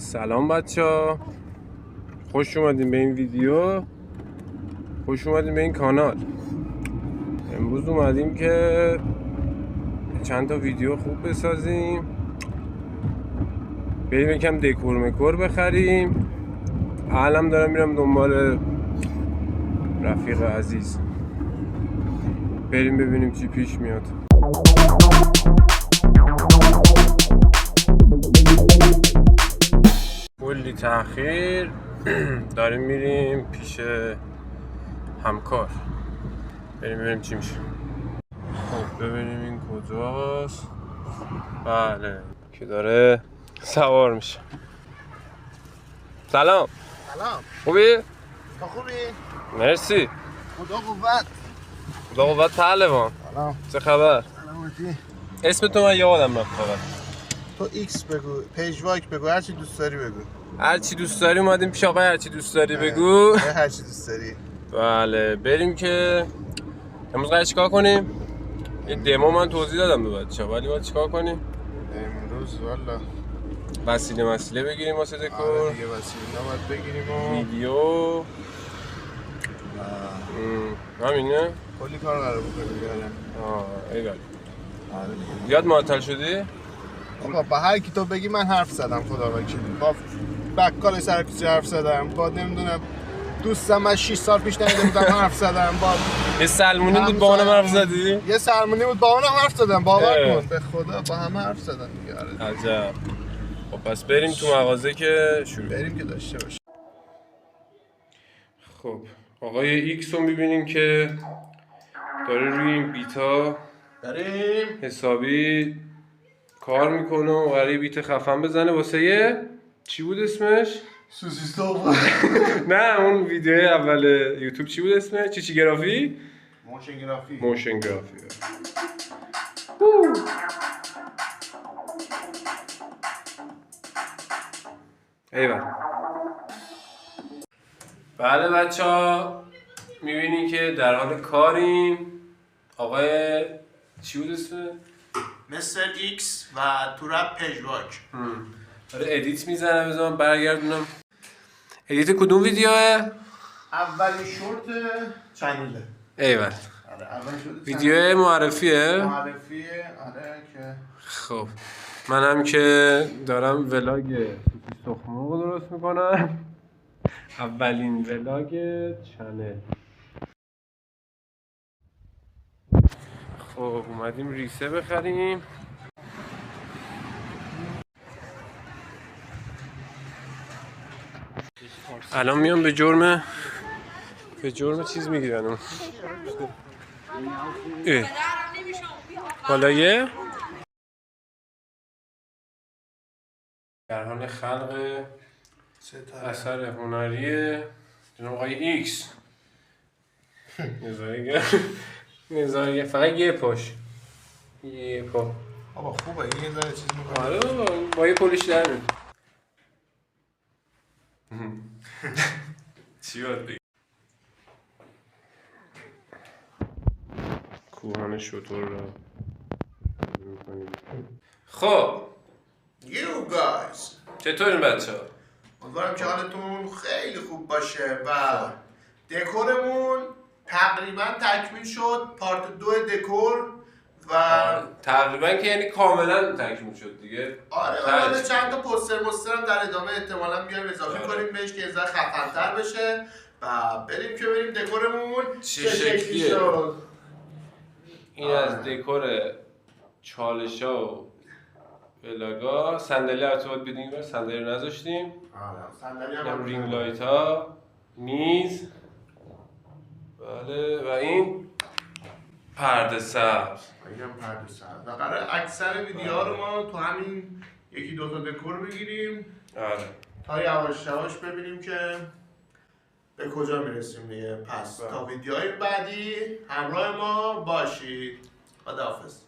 سلام بچه‌ها، خوش اومدین به این ویدیو، خوش اومدین به این کانال. امروز اومدیم که چند تا ویدیو خوب بسازیم، بریم یکم دکور مکور بخریم. الان دارم میرم دنبال رفیق عزیز، بریم ببینیم چی پیش میاد. کلی تأخیر داریم میریم پیش همکار، بریم ببینیم چی میشه. خب ببینیم این کجاست. بله که داره سوار میشه. سلام. سلام. خوبی؟ تو خوبی؟ مرسی. خدا قوت. خدا قوت پهلوان. سلام. چه خبر؟ سلامتی. اسم تو من یادم رفت فقط. تو ایکس بگو، پیجواک بگو، هر چی دوست داری بگو. هر چی دوست داری اومدیم پیش آقای هر چی دوست داری بگو. هر چی دوست داری. بله بریم که امروز قراره چیکار کنیم؟ یه دمو من توضیح دادم به بچه‌ها، ولی باید چیکار کنیم؟ امروز والا وسیله بگیریم واسه دکور. دیگه وسیله باید بگیریم و ویدیو همینه؟ کلی کار قرار بکنیم دیگه. ایول. یاد معطل شدی؟ آقا با هر کی تو بگی من حرف زدم، خدا وکیل. با بقال سرکوچه حرف زدم، با نمیدونم دوستم من 6 سال پیش ندیده بودم حرف زدم، با یه سلمونی بود با اونم حرف زدی؟ یه سلمونی بود با اونم حرف زدم، باور کن به خدا با همه حرف زدم دیگه. عجب. خب پس بریم تو مغازه که شروع بریم که داشته باشه. خب آقای ایکس رو میبینیم که داره روی این بیتا بریم حسابی کار میکنه و قراره بیت خفن بزنه واسه یه چی بود اسمش؟ سوسیستو. نه اون ویدیو اول یوتیوب چی بود اسمش؟ چی گرافی؟ موشن گرافی. ایول. بله بچه ها میبینی که در حال کاریم. آقای چی بود اسمه؟ مستر ایکس و تو رپ پیجواک داره ادیت میزنه. بذار من برگردونم. ادیت کدوم ویدیوه؟ اولین شورت چنله. ایول. آره اولین شورت ویدیو معرفیه؟ معرفیه. آره که خب منم که دارم ولاگ سوسیس تخم‌مرغ رو درست میکنم. اولین ولاگ چنل. خب اومدیم ریسه بخریم. الان میام به جرم چیز میگیرن اون بالایه در حال خلق اثر هنری جناب آقای ایکس. نظاری فقط یه پاش یه پا. بابا خوبه این یه ذره چیز میکنه. آره با یه پولش در میاد. چی باید بگم؟ کوهان شطور را خب You guys چطورین بچه ها؟ امیدوارم که حالتون خیلی خوب باشه و دکورمون تقریبا تکمیل شد. پارت 2 دکور و تقریبا که یعنی کاملا تکمیل شد دیگه. آره حالا چند تا پوستر هم در ادامه احتمالاً بیایم اضافه کنیم بهش که یه ذره خفن‌تر بشه و بریم دکورمون چه شکلیه شد. این از دکور چالشا و ولاگا. صندلی البته باید بدیم و صندلی رو نذاشتیم. آره صندلی هم رینگ لایت ها، میز، بله و این پرده سبز. اینم پرده سبز. و قراره اکثر ویدیوها رو ما تو همین یکی دو تا دکور بگیریم. آره. تا یواش یواش ببینیم که به کجا میرسیم دیگه. پس تا ویدیوهای بعدی همراه ما باشید. خداحافظ.